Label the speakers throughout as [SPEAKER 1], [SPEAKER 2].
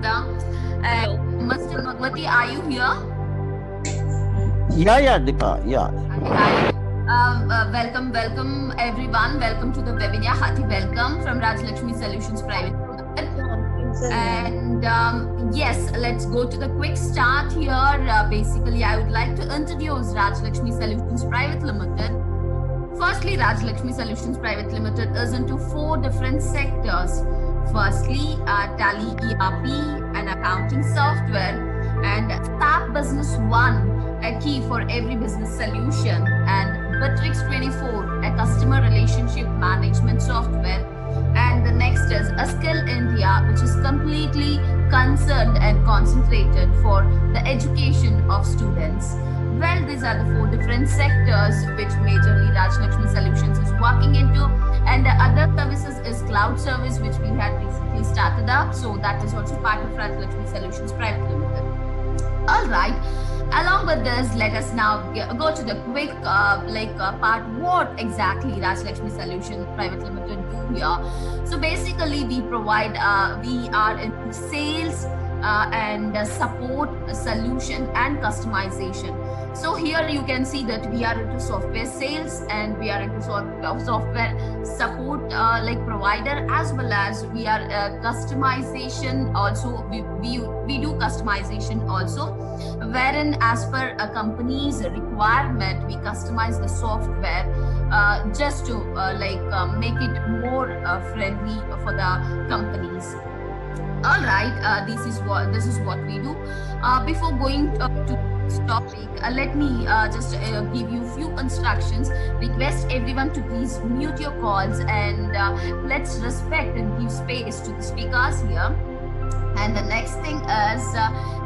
[SPEAKER 1] Sampata. And
[SPEAKER 2] Hello.
[SPEAKER 1] Mr. Bhagwati, are you here?
[SPEAKER 3] Yeah, Deepa. Yeah.
[SPEAKER 1] Hi. Welcome everyone. Welcome to the webinar. Hearty welcome from Rajlakshmi Solutions Private Limited. And yes, let's go to the quick start here. Basically, I would like to introduce Rajlakshmi Solutions Private Limited. Firstly, Rajlakshmi Solutions Private Limited is into 4 different sectors. Firstly, Tally ERP, an accounting software, and SAP Business One, a key for every business solution, and Bitrix 24, a customer relationship management software. And the next is A Skill India, which is completely concerned and concentrated for the education of students. Well, these are the 4 different sectors which majorly Rajlakshmi Solutions is working into, and the other services is cloud service, which we had recently started up. So that is also part of Rajlakshmi Solutions Private Limited. All right. Along with this, let us now go to the quick part. What exactly Rajlakshmi Solutions Private Limited do here? So basically, we provide, we are into sales and support, solution and customization. So here you can see that we are into software sales and we are into software support provider, as well as we are customization also. We do customization also, wherein as per a company's requirement, we customize the software just to make it more friendly for the companies. All right, this is what we do. Before going to this topic, let me just give you a few instructions. Request everyone to please mute your calls, and let's respect and give space to the speakers here. And the next thing is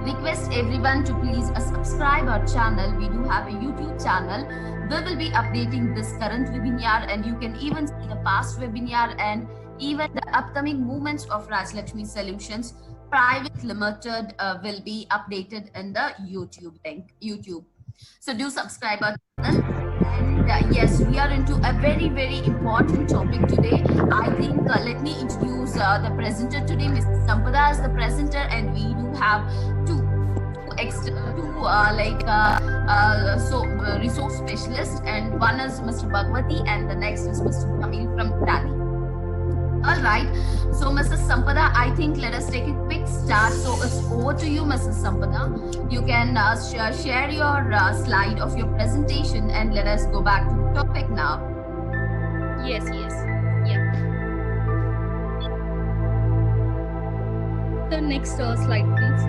[SPEAKER 1] request everyone to please subscribe our channel. We do have a YouTube channel. We will be updating this current webinar, and you can even see the past webinar and even the upcoming movements of Rajlakshmi Solutions Private Limited will be updated in the YouTube. So do subscribe our channel. And yes, we are into a very, very important topic today. I think let me introduce the presenter today. Mr. Sampata is the presenter, and we do have two resource specialists, and one is Mr. Bhagwati and the next is Mr. Kamil from Tally. All right, so Mrs. Sampata, I think let us take a quick start. So it's over to you, Mrs. Sampata. You can share your slide of your presentation, and let us go back to the topic now.
[SPEAKER 2] Yes. Yeah. The next slide, please.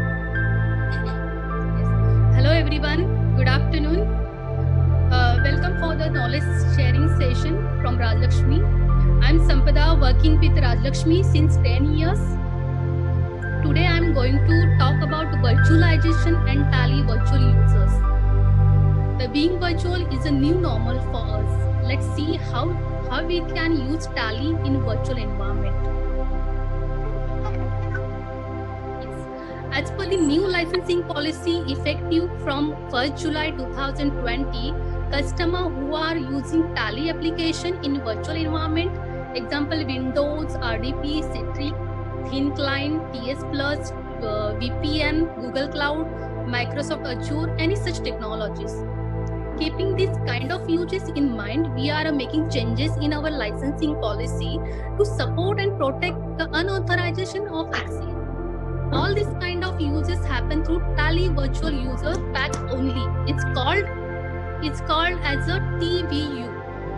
[SPEAKER 2] Yes. Hello, everyone. Good afternoon. Welcome for the knowledge sharing session from Rajlakshmi. I'm Sampada, working with Rajlakshmi since 10 years. Today I'm going to talk about virtualization and Tally virtual users. The being virtual is a new normal for us. Let's see how we can use Tally in virtual environment. Yes. As per the new licensing policy effective from 1st July 2020, customers who are using Tally application in virtual environment, example Windows, RDP, Citrix, Thin Client, TS Plus, VPN, Google Cloud, Microsoft Azure, any such technologies. Keeping this kind of uses in mind, we are making changes in our licensing policy to support and protect the unauthorization of access. All this kind of uses happen through Tally virtual user pack only. It's called as a TVU.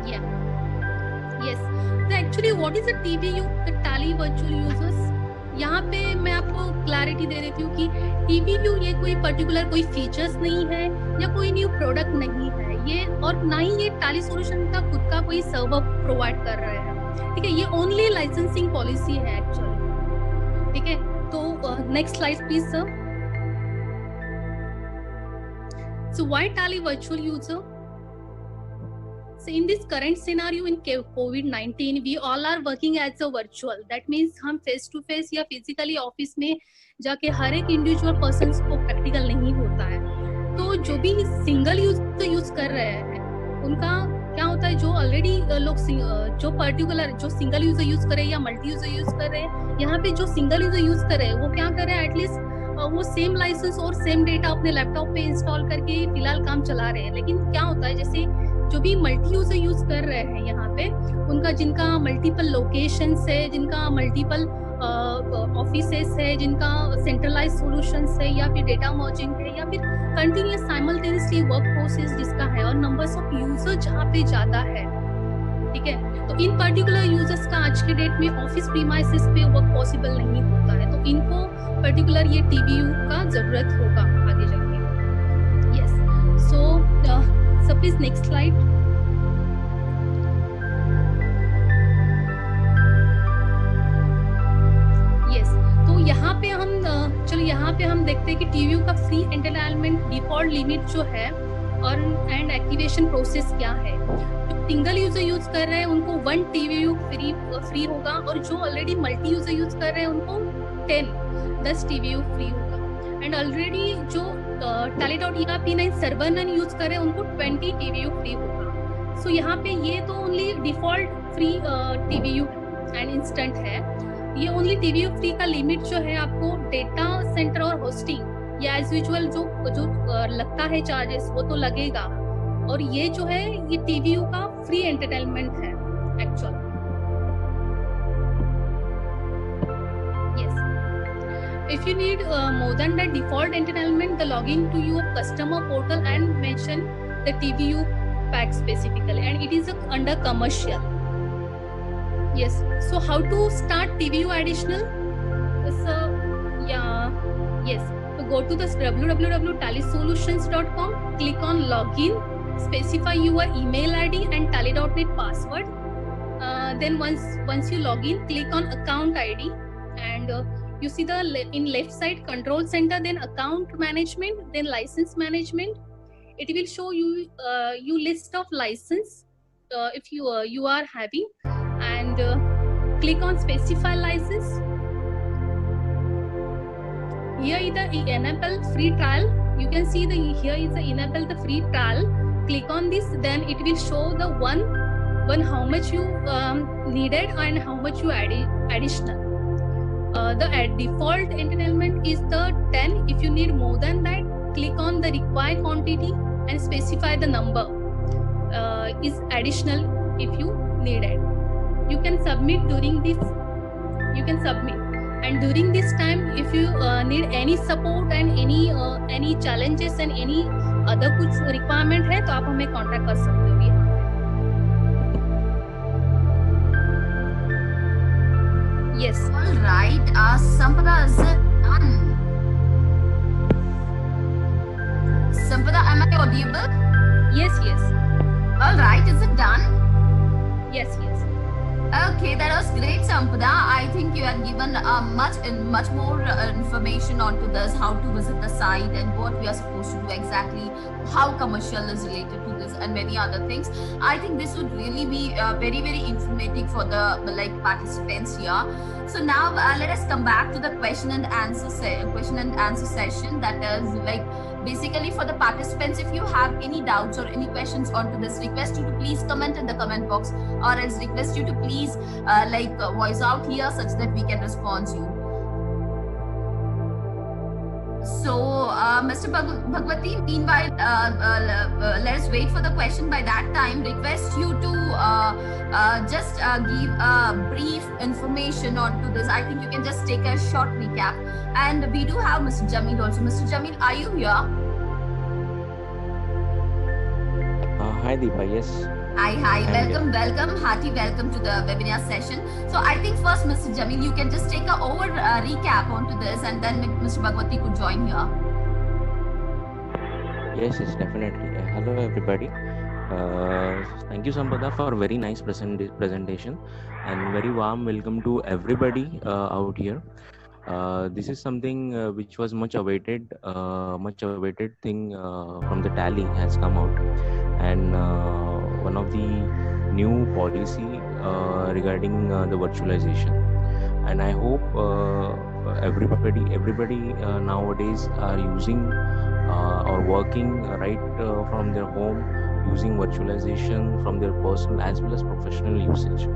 [SPEAKER 2] Yeah. Yes. So actually, what is a TVU? The Tally virtual users. यहाँ पे मैं आपको clarity दे देती हूँ कि TVU ये कोई particular कोई फीचर्स नहीं है या कोई न्यू प्रोडक्ट नहीं है ये, और ना ही ये Tally सॉल्यूशन का खुद का कोई सर्वर प्रोवाइड कर रहे हैं. ठीक है, ये ओनली लाइसेंसिंग पॉलिसी है एक्चुअली. ठीक है, तो next slide please sir. So why Tally virtual user? So in this current scenario in COVID-19, we all are working as a virtual. That means हम face to face या physically office में जाके हर एक individual person को practical नहीं होता है. तो जो भी सिंगल यूज कर रहे हैं उनका क्या होता है, जो ऑलरेडी लोग जो पर्टिकुलर जो सिंगल यूजर यूज करे या मल्टी यूजर यूज कर रहे हैं, यहाँ पे जो सिंगल यूजर यूज कर रहे हैं वो क्या कर रहे हैं, एटलीस्ट वो सेम लाइसेंस और सेम डेटा अपने लैपटॉप पे इंस्टॉल करके फिलहाल काम चला रहे हैं। लेकिन क्या होता है, जैसे जो भी मल्टी यूजर यूज कर रहे हैं यहाँ पे, उनका जिनका मल्टीपल लोकेशंस है, जिनका मल्टीपल ऑफिसेस है, जिनका सेंट्रलाइज सॉल्यूशंस है, या फिर डेटा मर्जिंग है, या फिर कंटिन्यूअस साइमल्टेनियसली वर्क प्रोसेस जिसका है, और नंबर्स ऑफ यूजर जहाँ पे ज्यादा है, ठीक है, तो इन पर्टिकुलर यूजर्स का आज के डेट में ऑफिस प्रीमाइसेस पे वर्क पॉसिबल नहीं होता है, तो इनको पर्टिकुलर ये टीवीयू का जरूरत होगा आगे जाके। Yes, so please next slide. Yes, तो यहाँ पे हम चलो यहाँ पे हम देखते हैं कि टीवीयू का फ्री एंटरटेनमेंट डिफॉल्ट लिमिट जो है और एंड एक्टिवेशन प्रोसेस क्या है। जो सिंगल यूजर यूज कर रहे हैं उनको 1 टीवीयू फ्री होगा, और जो ऑलरेडी मल्टी यूजर यूज कर रहे हैं उनको 10 टीवीयू फ्री होगा, एंड ऑलरेडी जो Tally.ERP9 सर्वर नन यूज कर रहे हैं उनको 20 टीवीयू फ्री होगा। सो यहाँ पे ये तो only default free TVU and instant है। ये ओनली टीवीयू फ्री का लिमिट जो है आपको डेटा सेंटर और होस्टिंग या एज यूजुअल जो लगता है चार्जेस वो तो लगेगा, और ये जो है ये टीवीयू का फ्री एंटरटेनमेंट है actual. If you need more than that default entertainment, the login to your customer portal and mention the TVU pack specifically, and it is under commercial. Yes. So how to start TVU additional? So yes. So go to the www.tallysolutions.com. Click on login. Specify your email ID and Tally.net password. Then once you log in, click on account ID and you see the in left side control center, then account management, then license management. It will show you list of license if you are having, and click on specify license. Here is the enable free trial. You can see here is the enable the free trial. Click on this, then it will show the one how much you needed and how much you additional. The default entertainment is the 10. If you need more than that, click on the required quantity and specify the number is additional if you need it. You can submit during this. You can submit, and during this time, if you need any support and any challenges and any other कुछ requirement है तो आप हमें contact कर सकते हो यहाँ। Yes.
[SPEAKER 1] All right. Sampada, is it done? Sampada, am I audible?
[SPEAKER 2] Yes.
[SPEAKER 1] All right. Is it done?
[SPEAKER 2] Yes.
[SPEAKER 1] Okay, that was great, Sampada. I think you have given much more information onto this, how to visit the site and what we are supposed to do exactly, how commercial is related to this, and many other things. I think this would really be very, very informative for the participants here. So now let us come back to the question and answer session. That is basically for the participants. If you have any doubts or any questions onto this, request you to please comment in the comment box, or else request you to please voice out here such that we can respond to you. So Mr. Bhagwati, meanwhile let us wait for the question. By that time, request you to just give a brief information onto this. I think you can just take a short recap, and we do have Mr. Jamil also. Mr. Jamil, are you here?
[SPEAKER 3] Hi Deepa, yes.
[SPEAKER 1] Hi. Welcome. Hearty welcome to the webinar session. So I think first, Mr. Jamil, you can just take a recap onto this, and then Mr. Bhagwati could join here.
[SPEAKER 3] Yes, definitely. Hello everybody. Thank you Sampada for a very nice presentation, and very warm welcome to everybody out here. This is something which was much awaited thing from the Tally has come out, and one of the new policy regarding the virtualization, and I hope everybody nowadays are using or working right from their home using virtualization from their personal as well as professional usage.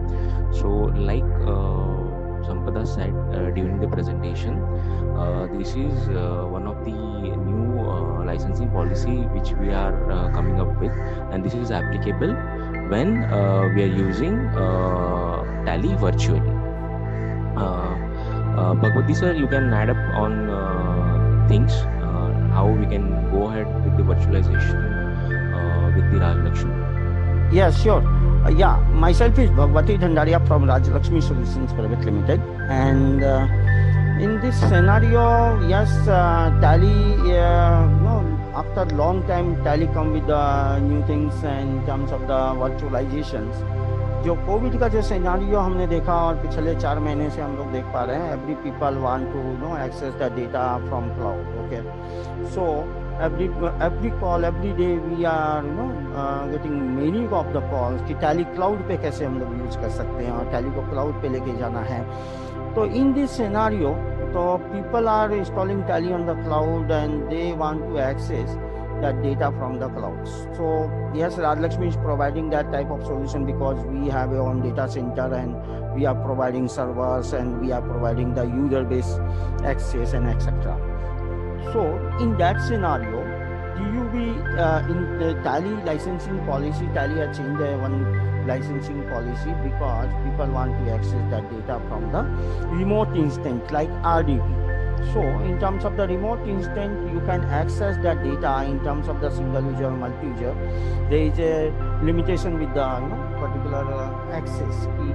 [SPEAKER 3] So, like Sampada said during the presentation, this is one of the new licensing policy which we are coming up with, and this is applicable when we are using Tally virtually. Bhagwati sir, you can add up on things how we can go ahead with the virtualization with the Raj Lakshmi.
[SPEAKER 4] Yeah, sure. Yeah, myself is Bhagwati Dhandaria from Raj Lakshmi Solutions Private Limited, and in this scenario, yes, Tally, after long time, Tally come with the new things in terms of the virtualizations. जो Covid का जो scenario हमने देखा और पिछले 4 महीने से हम लोग देख पा रहे हैं, every people want to access the data from cloud. Okay, so every call, every day we are getting many of the calls कि Tally cloud पे कैसे हम लोग यूज कर सकते हैं और Tally को cloud पे लेके जाना है. तो in this scenario, so people are installing Tally on the cloud and they want to access that data from the clouds. So yes, Raj Lakshmi is providing that type of solution because we have our own data center and we are providing servers and we are providing the user base access and etc. So in that scenario, do you be in the Tally licensing policy? Tally has changed their one licensing policy because people want to access that data from the remote instance like RDP. So in terms of the remote instance, you can access that data in terms of the single user, multi-user. There is a limitation with the particular access कि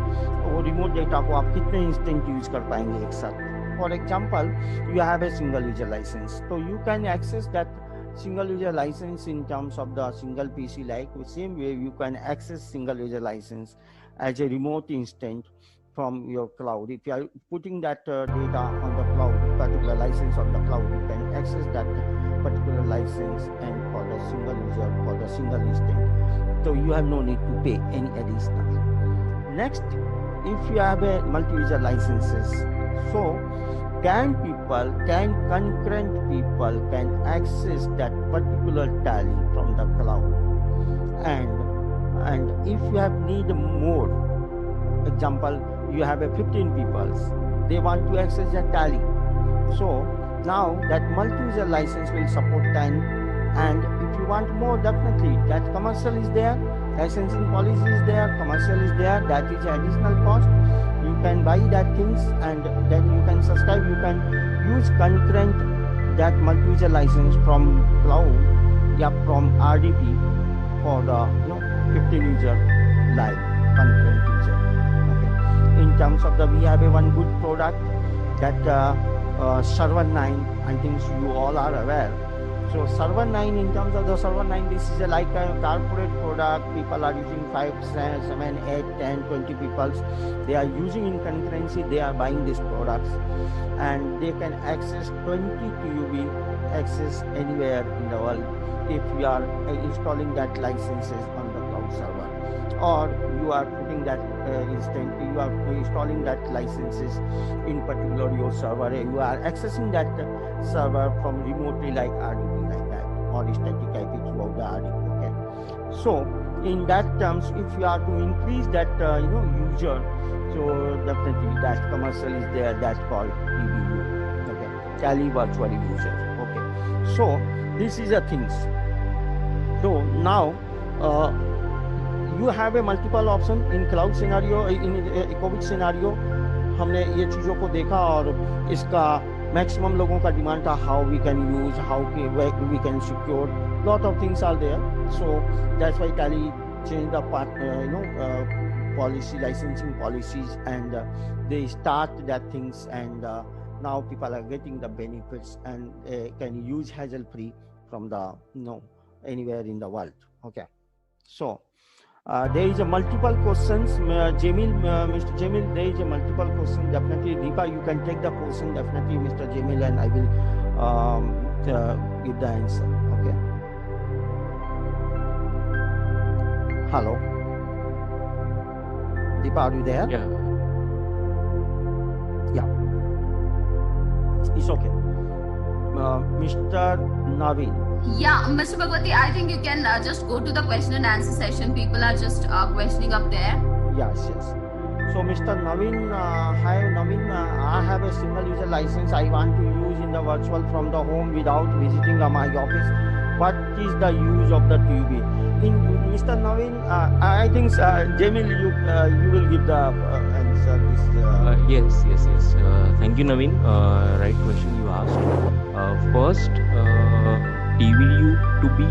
[SPEAKER 4] वो remote data को आप कितने instant use कर पाएंगे एक साथ. For example, you have a single user license, so you can access that single user license in terms of the single PC. Like the same way, you can access single user license as a remote instance from your cloud. If you are putting that data on the cloud, particular license on the cloud, you can access that particular license and for the single user, for the single instance. So you have no need to pay any additional. Next, if you have a multi-user licenses, so concurrent people can access that particular Tally from the cloud. And if you have need more, example, you have a 15 people, they want to access that Tally. So now that multi-user license will support 10, and if you want more, definitely that commercial is there, licensing policy is there, commercial is there, that is additional cost. You can buy that things and then you can subscribe. You can use concurrent that multi-user license from cloud, from RDP for the 15 user live concurrent user. Okay. In terms of the, we have a one good product that Server 9. I think you all are aware. So Server 9, in terms of the Server 9, this is like a corporate product. People are using 5, 7, 8, 10, 20 people. They are using in concurrency. They are buying these products, and they can access 20 TUB access anywhere in the world if you are installing that licenses on the cloud server, or you are putting that you are installing that licenses in particular your server. You are accessing that server from remotely like RDP like that, or static IP throughout the RDP. Okay. So in that terms, if you are to increase that user, so definitely that commercial is there, that's called PVU. Okay. Tally virtual user. Okay. So this is the things. So now you have a multiple option in cloud scenario. In COVID scenario, हमने ये चीज़ों को देखा और इसका maximum लोगों का demand था, how we can use, how we can secure. Lot of things are there. So that's why Tally changed the policy, licensing policies, and they start that things, and now people are getting the benefits and can use hassle-free from the anywhere in the world. Okay. So there is a multiple questions. Mr. Jamil, there is a multiple question. Definitely, Deepa, you can take the question. Definitely, Mr. Jamil, and I will give the answer. Okay. Hello. Deepa, are you there?
[SPEAKER 3] Yeah.
[SPEAKER 4] Yeah. It's okay. Mr. Naveen.
[SPEAKER 1] Yeah, Mr. Bhagwati, I think you can just go to the question and answer session. People are just questioning up there.
[SPEAKER 4] Yes. So, Mr. Naveen, hi Naveen, I have a single user license I want to use in the virtual from the home without visiting my office. What is the use of the TUB? In Mr. Naveen, I think Jamil, you will give the answer.
[SPEAKER 3] Yes. Thank you, Naveen. Right question you asked. First, TVU to be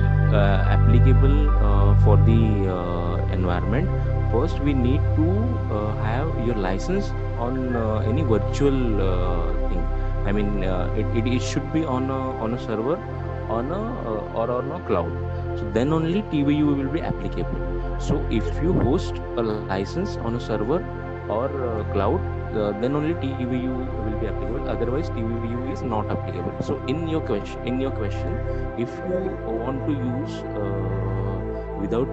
[SPEAKER 3] applicable for the environment. First, we need to have your license on any virtual thing. I mean, it should be on a server, or on a cloud. So then only TVU will be applicable. So if you host a license on a server or cloud, then only TVU will be applicable. Otherwise, TVU is not applicable. So in your question, if you want to use without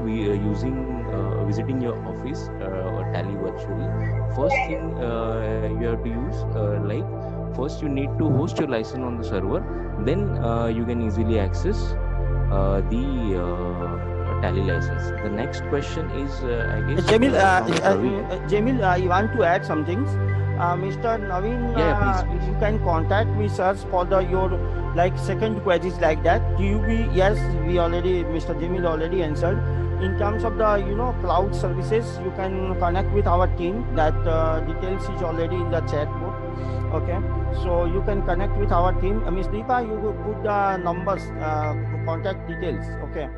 [SPEAKER 3] visiting your office or Tally virtually, first thing you have to use first you need to host your license on the server. Then you can easily access the Tally license. The next question is, I guess,
[SPEAKER 4] Jamil, you want to add something? Mr. Naveen,
[SPEAKER 3] please.
[SPEAKER 4] You can contact me, search for your second queries like that. TUB, yes, Mr. Jamil already answered. In terms of the cloud services, you can connect with our team. That details is already in the chat book. Okay, so you can connect with our team. Ms. Deepa, you will put the numbers, contact details. Okay,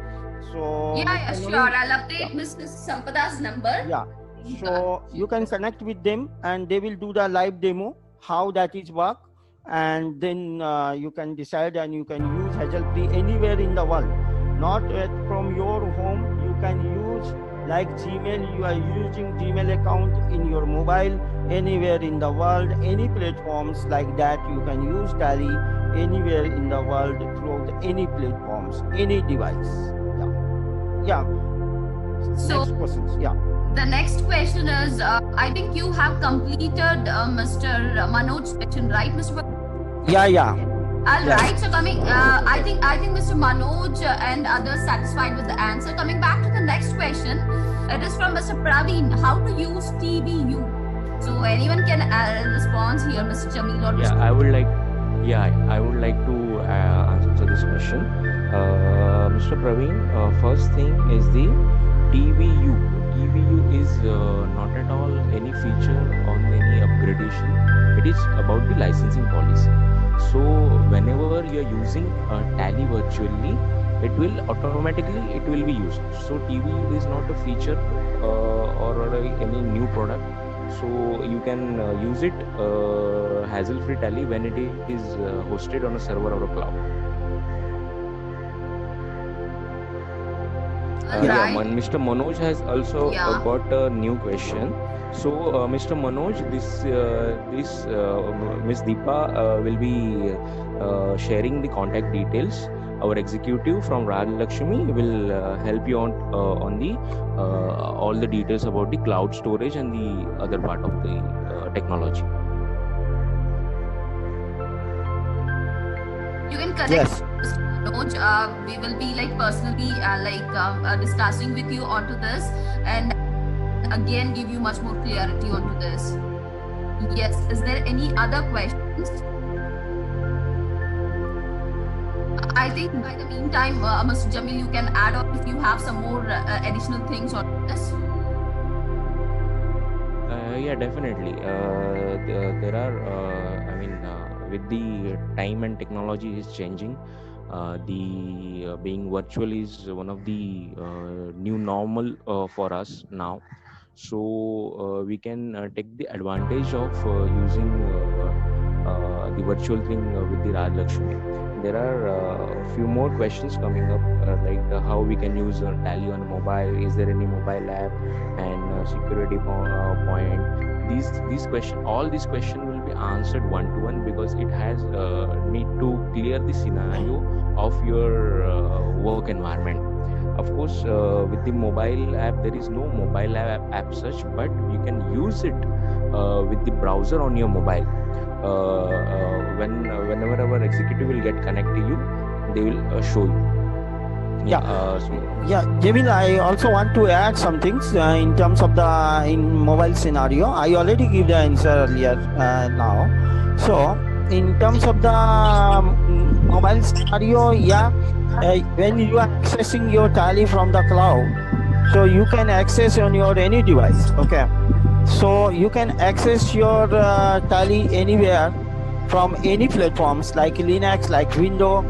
[SPEAKER 4] so
[SPEAKER 1] yeah, sure. I'll update Mr. Sampada's number.
[SPEAKER 4] Yeah. So you can connect with them and they will do the live demo, how that is work, and then you can decide and you can use Hassle-free anywhere in the world. Not from your home, you can use like Gmail, you are using Gmail account in your mobile, anywhere in the world, any platforms like that, you can use Tally anywhere in the world throughout any platforms, any device. Yeah.
[SPEAKER 1] So,
[SPEAKER 4] next questions. Yeah.
[SPEAKER 1] The next question is, I think you have completed Mr. Manoj's question, right, Mr.
[SPEAKER 4] Yeah.
[SPEAKER 1] All right. So coming, I think Mr. Manoj and others satisfied with the answer. Coming back to the next question, it is from Mr. Praveen. How to use TVU? So anyone can respond here, Mr. Jamil or Mr.
[SPEAKER 3] I would like to answer this question. Mr. Praveen, first thing is the TVU. TVU is not at all any feature on any upgradation. It is about the licensing policy. So whenever you are using Tally virtually, it will be used. So TVU is not a feature or any new product. So you can use it hassle-free Tally when it is hosted on a server or a cloud. Mr. Manoj has also got a new question. So, Mr. Manoj, this Ms. Deepa will be sharing the contact details. Our executive from Raj Lakshmi will help you on the all the details about the cloud storage and the other part of the technology.
[SPEAKER 1] You can connect.
[SPEAKER 4] Yes.
[SPEAKER 1] Manoj, we will be personally discussing with you onto this and again give you much more clarity onto this. Yes, is there any other questions? I think by the meantime, Mr. Jamil, you can add on if you have some more additional things on this.
[SPEAKER 3] Yeah, definitely. There are, with the time and technology is changing, being virtual is one of the new normal for us now. So we can take the advantage of using the virtual thing with the Raj Lakshmi. There are a few more questions coming up, like how we can use Tally on mobile. Is there any mobile app and security point? All these questions will be answered one-to-one because it has need to clear the scenario of your work environment. Of course, with the mobile app, there is no mobile app such, but you can use it with the browser on your mobile. whenever our executive will get connect to you, they will show you.
[SPEAKER 4] Yeah, Jamil, I also want to add some things in terms of the in mobile scenario. I already give the answer earlier now. So in terms of the mobile scenario, when you are accessing your Tally from the cloud, so you can access on your any device. Okay, so you can access your Tally anywhere from any platforms like Linux, like Windows,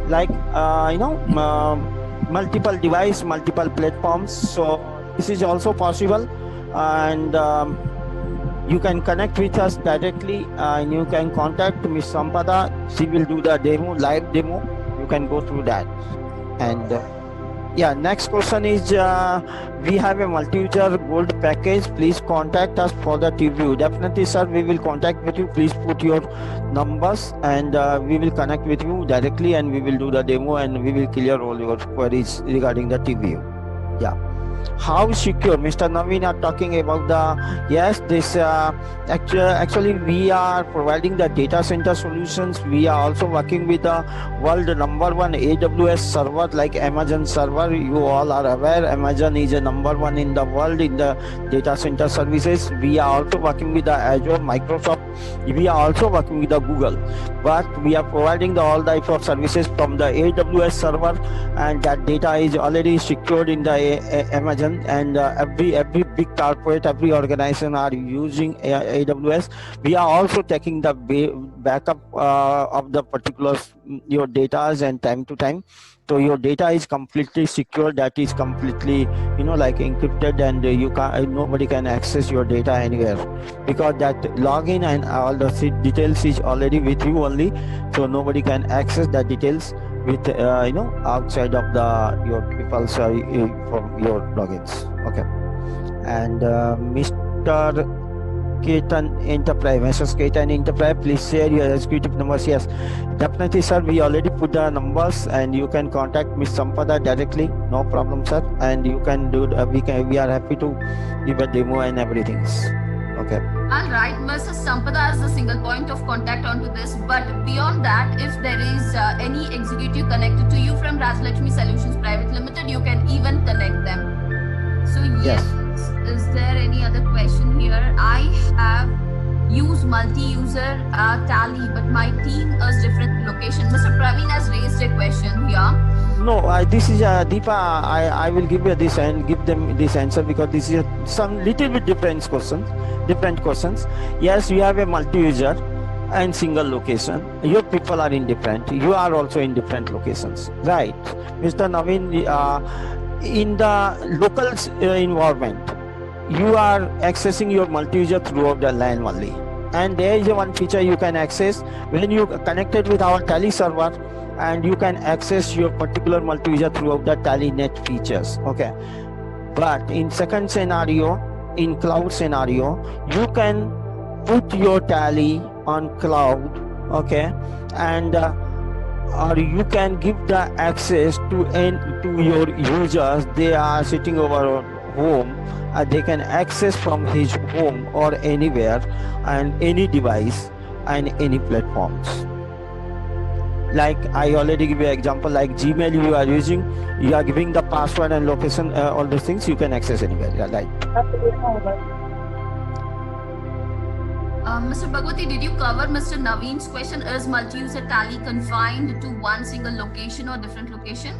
[SPEAKER 4] like multiple device, multiple platforms. So this is also possible, and you can connect with us directly, and you can contact Ms. Sampada. She will do the demo, live demo. You can go through that. And next question is, we have a multi-user gold package. Please contact us for the review. Definitely, sir, we will contact with you. Please put your numbers, and we will connect with you directly, and we will do the demo, and we will clear all your queries regarding the review. How secure? Mr. Naveen are talking about this actually we are providing the data center solutions. We are also working with the world #1 AWS server like Amazon server. You all are aware Amazon is a #1 in the world in the data center services. We are also working with the Azure, Microsoft. We are also working with the Google, but we are providing all the type of services from the AWS server, and that data is already secured in the Amazon, and every big corporate, every organization are using AWS. We are also taking the backup of the particulars your data and time to time. So your data is completely secure. That is completely like encrypted, and nobody can access your data anywhere, because that login and all the details is already with you only. So nobody can access the details with outside of your people's from your logins. Okay, and Mr. Ketan Enterprise, Mrs. Ketan Enterprise, please share your executive numbers. Yes, definitely, sir. We already put the numbers, and you can contact Ms. Sampada directly. No problem, sir. And you can do. We are happy to give a demo and everything. Okay.
[SPEAKER 1] All right, Mrs. Sampada is the single point of contact onto this. But beyond that, if there is any executive connected to you from Rajlakshmi Solutions Private Limited, you can even connect them. So yes. Is there any other question here? I have used multi-user Tally, but my team is different location. Mr. Praveen has raised a question here.
[SPEAKER 4] No, this is Deepa. I will give you this and give them this answer, because this is some little bit different questions. Yes, you have a multi-user and single location. Your people are in different. You are also in different locations, right? Mr. Naveen, in the local environment, you are accessing your multi-user throughout the LAN only. And there is one feature you can access when you connected with our Tally server, and you can access your particular multi-user throughout the Tally net features. Okay. But in second scenario, in cloud scenario, you can put your Tally on cloud. Okay. And or you can give the access to your users. They are sitting over home. They can access from his home or anywhere, and any device and any platforms. Like I already give you an example, like Gmail you are using, you are giving the password and location, all those things you can access anywhere. Right.
[SPEAKER 1] Mr. Bhagwati, did you cover Mr. Naveen's question? Is multi-user Tally confined to one single location or different location?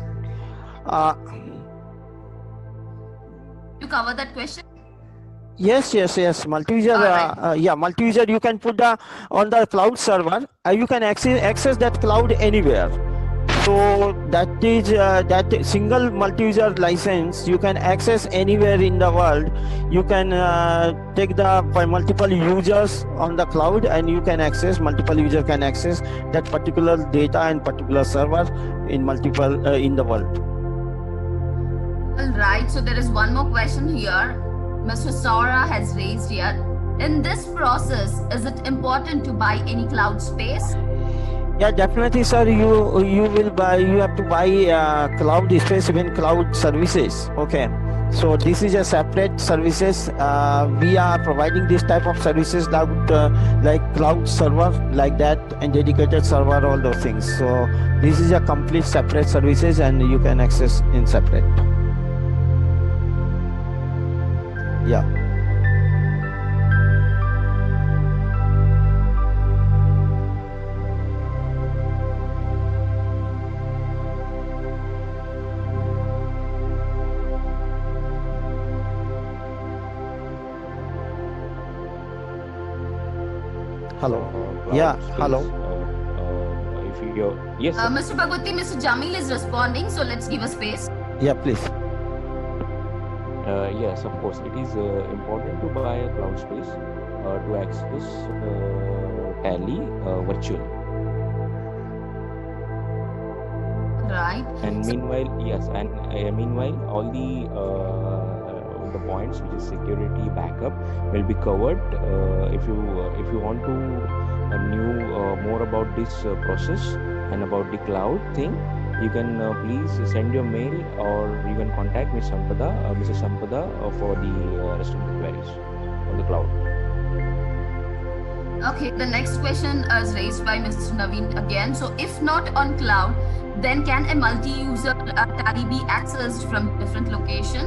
[SPEAKER 1] You cover that question?
[SPEAKER 4] Yes. Multi-user, right. Multi-user you can put on the cloud server. You can access that cloud anywhere. So that is that single multi-user license you can access anywhere in the world. You can take the multiple users on the cloud, and you can access multiple users can access that particular data and particular server in multiple in the world.
[SPEAKER 1] All right. So there is one more question here. Mr. Saura has raised here. In this process, is it important to buy any cloud space?
[SPEAKER 4] Yeah, definitely, sir. You have to buy cloud space, even cloud services. Okay, So this is a separate services. We are providing this type of services like cloud server like that and dedicated server, all those things. So this is a complete separate services and you can access in separate. Yeah. Hello. Yeah, hello.
[SPEAKER 3] If you yes.
[SPEAKER 1] Mr. Bhagwati, Mr. Jamil is responding, so let's give a space.
[SPEAKER 4] Yeah, please.
[SPEAKER 3] Yes, of course. It is important to buy a cloud space to access Tally virtual.
[SPEAKER 1] Right.
[SPEAKER 3] And meanwhile, yes, and meanwhile, all the points, which is security, backup, will be covered. If you want to know more about this process and about the cloud thing, you can please send your mail or you can contact Ms. Sampada for the rest of the queries on the cloud.
[SPEAKER 1] Okay, the next question is raised by Mr. Naveen again. So if not on cloud, then can a multi-user Tally be accessed from different location?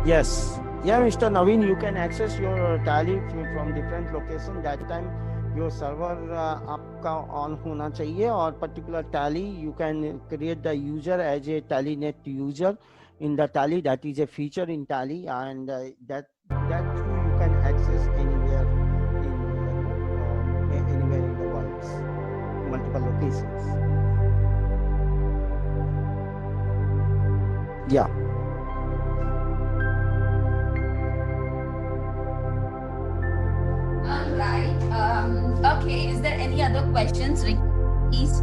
[SPEAKER 4] Yes. Yeah, Mr. Naveen, you can access your Tally from different location. That time your server आपका on होना चाहिए और particular Tally you can create the user as a TallyNet user in the Tally. That is a feature in Tally, and that through you can access anywhere in the world, multiple locations. Yeah.
[SPEAKER 1] All right. Okay. Is there any other questions? Please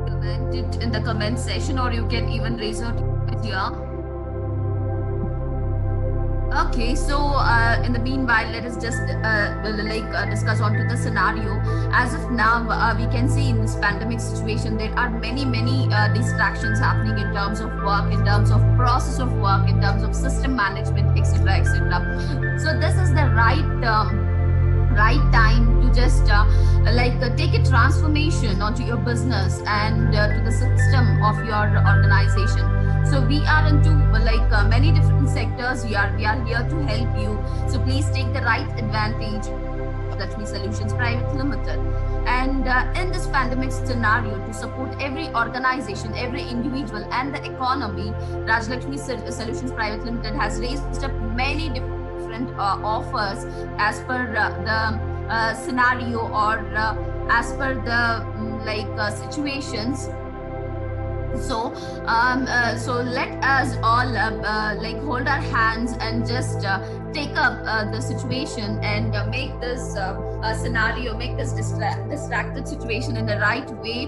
[SPEAKER 1] comment it in the comment section, or you can even raise your hand here. Okay, so in the meanwhile, let us just discuss onto the scenario. As of now, we can see in this pandemic situation, there are many distractions happening in terms of work, in terms of process of work, in terms of system management, etc., etc. So this is the right time to just take a transformation onto your business and to the system of your organization. So we are into many different sectors. We are here to help you. So please take the right advantage of Lakshmi Solutions Private Limited. And in this pandemic scenario, to support every organization, every individual, and the economy, Rajlakshmi Solutions Private Limited has raised up many different offers as per the scenario or as per the situations. So let us all hold our hands and just take up the situation and make this scenario, make this distracted situation in the right way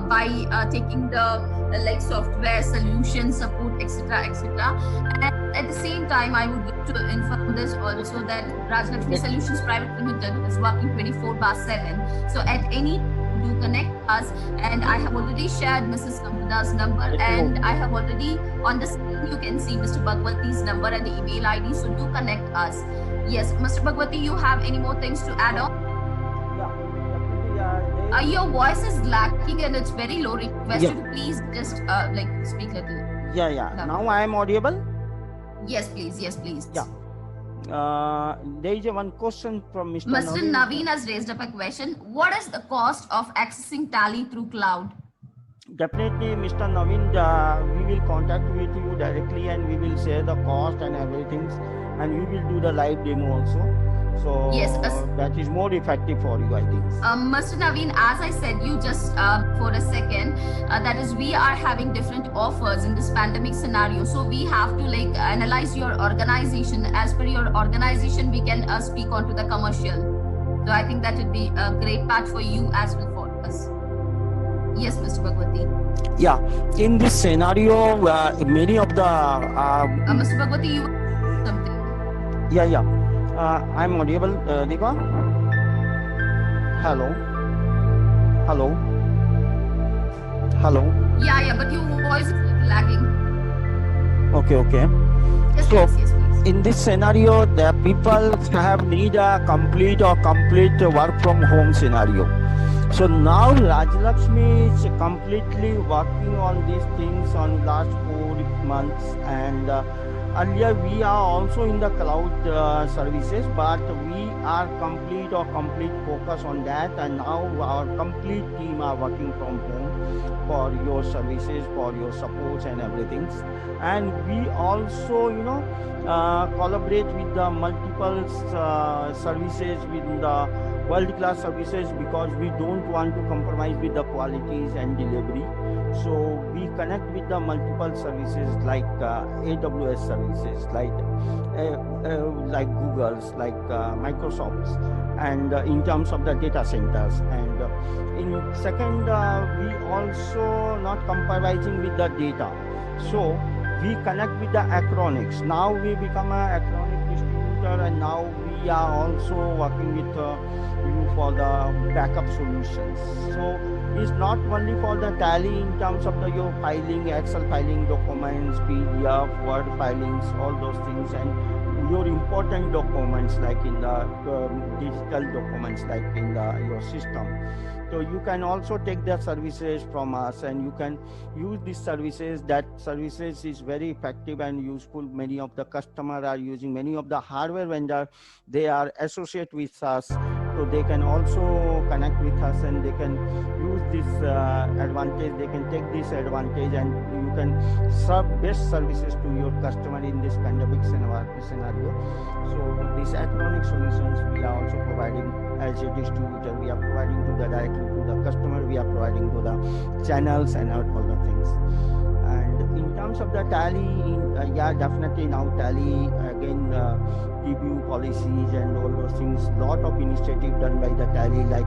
[SPEAKER 1] by taking the software solution support, etc., etc. And at the same time, I would like to inform this also that Rajlakshmi Solutions Private Limited is working 24/7. So at any do connect us, and I have already shared Mrs. Sampada's number, and I have already on the screen you can see Mr. Bhagwati's number and the email ID, so do connect us. Yes, Mr. Bhagwati, you have any more things to add on? Your voice is lacking and it's very low. Request you to please just speak little.
[SPEAKER 4] Yeah. Now I am audible?
[SPEAKER 1] Yes, please.
[SPEAKER 4] Yeah. There is one question from Mr.
[SPEAKER 1] Naveen has raised up a question. What is the cost of accessing Tally through cloud?
[SPEAKER 4] Definitely, Mr. Naveen, we will contact with you directly and we will share the cost and everything, and we will do the live demo also. So
[SPEAKER 1] yes,
[SPEAKER 4] that is more effective for you, I think.
[SPEAKER 1] Mr. Naveen, as I said you just for a second, that is we are having different offers in this pandemic scenario. So we have to analyze your organization. As per your organization, we can speak onto the commercial. So I think that would be a great part for you as well for us. Yes, Mr. Bhagwati.
[SPEAKER 4] Yeah, in this scenario, many of the...
[SPEAKER 1] Mr. Bhagwati, you something.
[SPEAKER 4] Yeah. I'm audible, Deepa? Hello?
[SPEAKER 1] Yeah, but your voice is lagging.
[SPEAKER 4] Okay.
[SPEAKER 1] Yes,
[SPEAKER 4] So,
[SPEAKER 1] yes, please.
[SPEAKER 4] in this scenario, the people have need a complete work from home scenario. So now Rajlakshmi is completely working on these things on last 4 months, and earlier we are also in the cloud services, but we are complete focus on that, and now our complete team are working from home for your services, for your supports and everything. And we also collaborate with the multiple services with the world-class services, because we don't want to compromise with the qualities and delivery. So we connect with the multiple services like AWS services, like Google's, like Microsoft's, and in terms of the data centers. And in second, we also not compromising with the data. So we connect with the Acronics. Now we become an Acronic distributor, and now we are also working with you for the backup solutions. So it's not only for the Tally in terms of your filing, Excel filing documents, PDF, Word filings, all those things, and your important documents like in the digital documents like in your system. So you can also take the services from us, and you can use these services. That services is very effective and useful. Many of the customers are using, many of the hardware vendor, they are associate with us. So they can also connect with us, and they can use this advantage. They can take this advantage, and you can serve best services to your customer in this pandemic scenario. So these Acronic solutions we are also providing as a distributor. We are providing to the directly to the customer. We are providing to the channels and all the things. And in terms of the Tally, definitely now Tally again review policies and all those things. Lot of initiative done by the Tally, like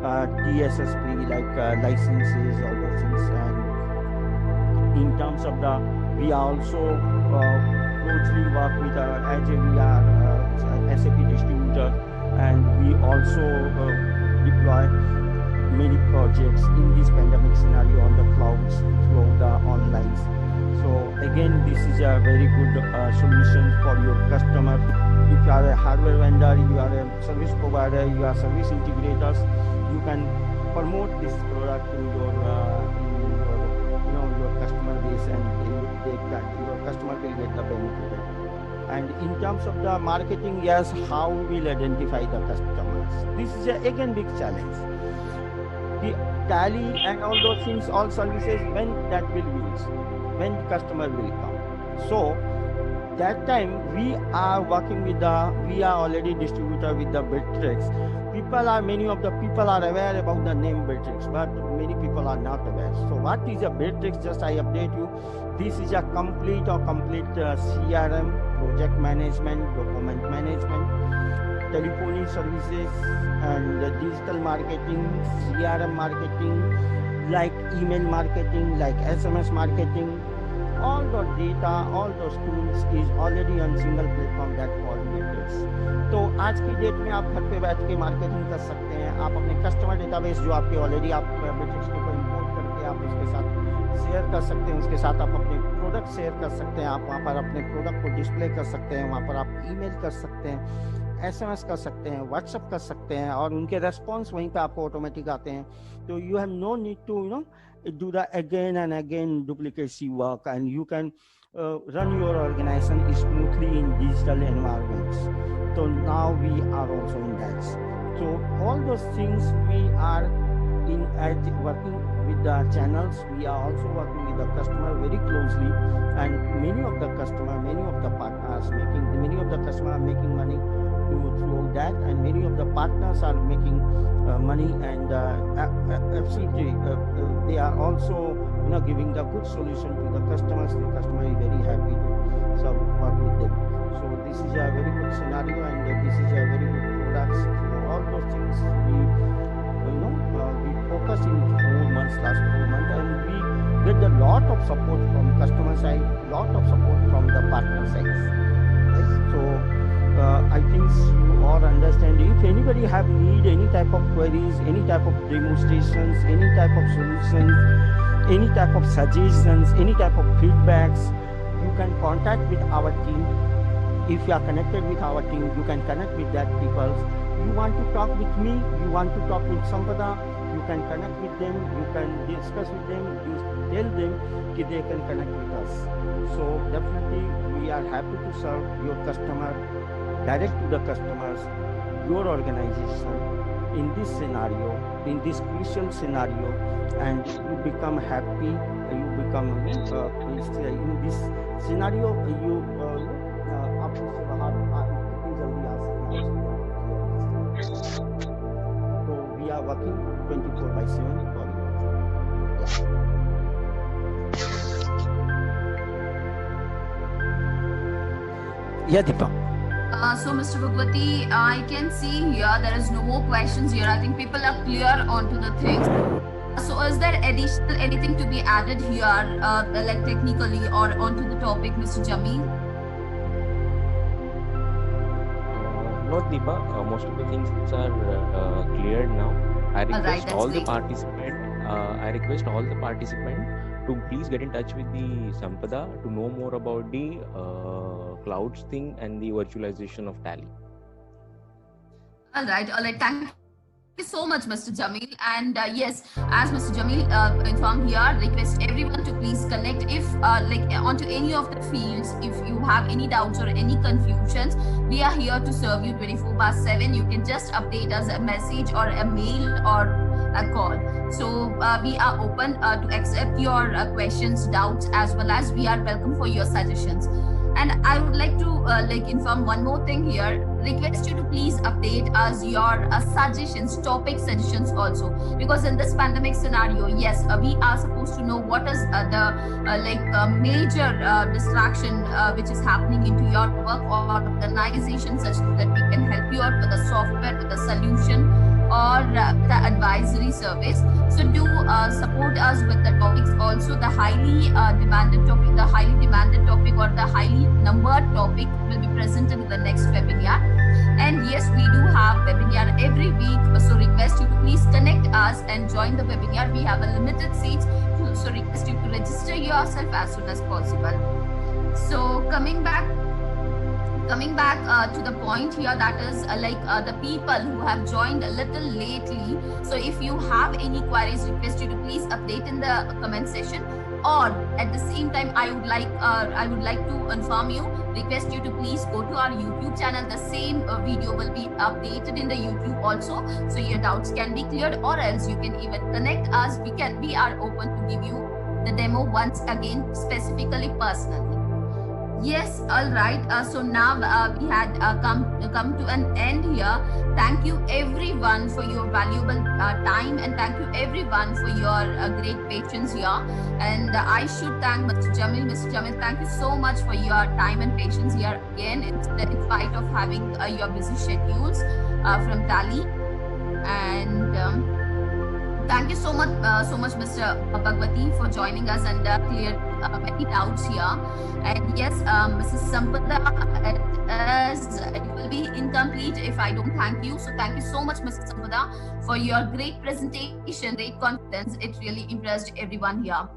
[SPEAKER 4] TSS3, like licenses, all those things. And in terms of the, we are also closely work with as we are SAP distributor, and we also deploy many projects in this pandemic scenario on the clouds through the online. So again, this is a very good solution for your customer. If you are a hardware vendor, you are a service provider, you are service integrators, you can promote this product to your your customer base, and your customer will get the benefit. And in terms of the marketing, yes, how we'll identify the customers? This is again big challenge. The Tally and all those things, all services, when that will use, when the customer will come. So that time we are working with we are already distributor with the Bittrex. Many of the people are aware about the name Bittrex, but many people are not aware. So what is a Bittrex? Just I update you. This is a complete CRM, project management, document management, telephony services, and digital marketing, CRM marketing, like email marketing, like SMS marketing. All the data, all those tools is already on single platform that called Bittrex. तो आज की date में आप घर पे बैठ के marketing कर सकते हैं. आप अपने कस्टमर डेटाबेस जो आपके ऑलरेडी आप Bittrex के ऊपर इंपोर्ट करके आप उसके साथ शेयर कर सकते हैं. उसके साथ आप अपने प्रोडक्ट शेयर कर सकते हैं. आप वहाँ पर अपने प्रोडक्ट को डिस्प्ले कर सकते हैं. वहाँ पर आप ईमेल कर सकते हैं, SMS कर सकते हैं, व्हाट्सएप कर सकते हैं, और उनके रेस्पॉन्स वहीं पे आपको ऑटोमेटिक आते हैं. तो you have no need to do the again and again duplicacy work, and you can run your organization smoothly in digital environments. So now we are also in that. So all those things we are working with the channels. We are also working with the customer very closely, and many of the partners many of the customers are making money through that, and many of the partners are making money, and absolutely they are also giving the good solution to the customers. The customer is very happy to work with them. So this is a very good scenario, and this is a very good product. So all those things we focus in last 4 months, and we get a lot of support from customer side, lot of support from the partner side. Right? So I think you all understand. If anybody have need any type of queries, any type of demonstrations, any type of solutions, any type of suggestions, any type of feedbacks, you you can contact with our team. If you are connected with our team, you can connect with that people. You want to talk with me, you want to talk with Sampada, you can connect with them, you can discuss with them, you tell them that they can connect with us. So definitely we are happy to serve your customer, direct to the customers, your organization in this scenario, in this crucial scenario, and you become happy, you become in this scenario, you आपको सेवा कितनी जल्दी आ सकती है। So we are working 24/7 for you. Yeah, Deepa.
[SPEAKER 1] So, Mr. Bhagwati, I can see here there is no more questions here. I think people are clear onto the things. So, is there additional anything to be added here, like technically or onto the topic, Mr. Jamil?
[SPEAKER 3] No, Deepa, most of the things are cleared now. I request all the participants to please get in touch with the Sampada to know more about the clouds thing and the virtualization of Tally.
[SPEAKER 1] All right. Thank you so much, Mr. Jamil. And yes, as Mr. Jamil informed here, request everyone to please connect if onto any of the fields. If you have any doubts or any confusions, we are here to serve you 24/7. You can just update us a message or a mail or a call. So we are open to accept your questions, doubts, as well as we are welcome for your suggestions. And I would like to inform one more thing here. Request you to please update us your suggestions, topic suggestions also, because in this pandemic scenario, yes, we are supposed to know what is the major distraction which is happening into your work or organization, such that we can help you out with a software, with a solution, or the advisory service. So do support us with the topics also. The highly demanded topic, or the highly numbered topic will be presented in the next webinar. And yes, we do have webinar every week. So request you to please connect us and join the webinar. We have a limited seats, so request you to register yourself as soon as possible. So coming back to the point here, that is the people who have joined a little lately. So if you have any queries, request you to please update in the comment section, or at the same time I would like to inform you, request you to please go to our YouTube channel. The same video will be updated in the YouTube also, so your doubts can be cleared, or else you can even connect us. We are open to give you the demo once again, specifically personally. Yes, all right. So now we had come to an end here. Thank you everyone for your valuable time, and thank you everyone for your great patience here. And I should thank Mr. Jamil. Mr. Jamil, thank you so much for your time and patience here again, in spite of having your busy schedules from Tally. And thank you so much, Mr. Bhagwati, for joining us and cleared many doubts here. And yes, Mrs. Sampada, it will be incomplete if I don't thank you. So thank you so much, Mrs. Sampada, for your great presentation, great confidence. It really impressed everyone here.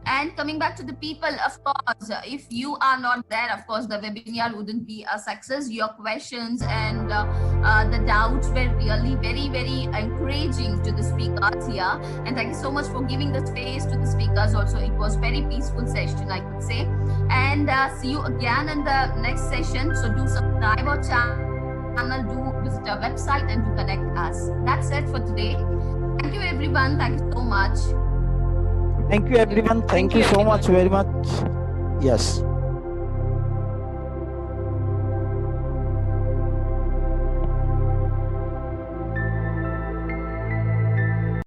[SPEAKER 1] And coming back to the people, of course, if you are not there, of course, the webinar wouldn't be a success. Your questions and the doubts were really very, very encouraging to the speakers here. And thank you so much for giving the space to the speakers also. It was very peaceful session, I could say. And see you again in the next session. So do subscribe our channel, do visit our website, and do connect us. That's it for today. Thank you everyone. Thank you so much.
[SPEAKER 4] Thank you everyone. Thank you so much, very much. Yes.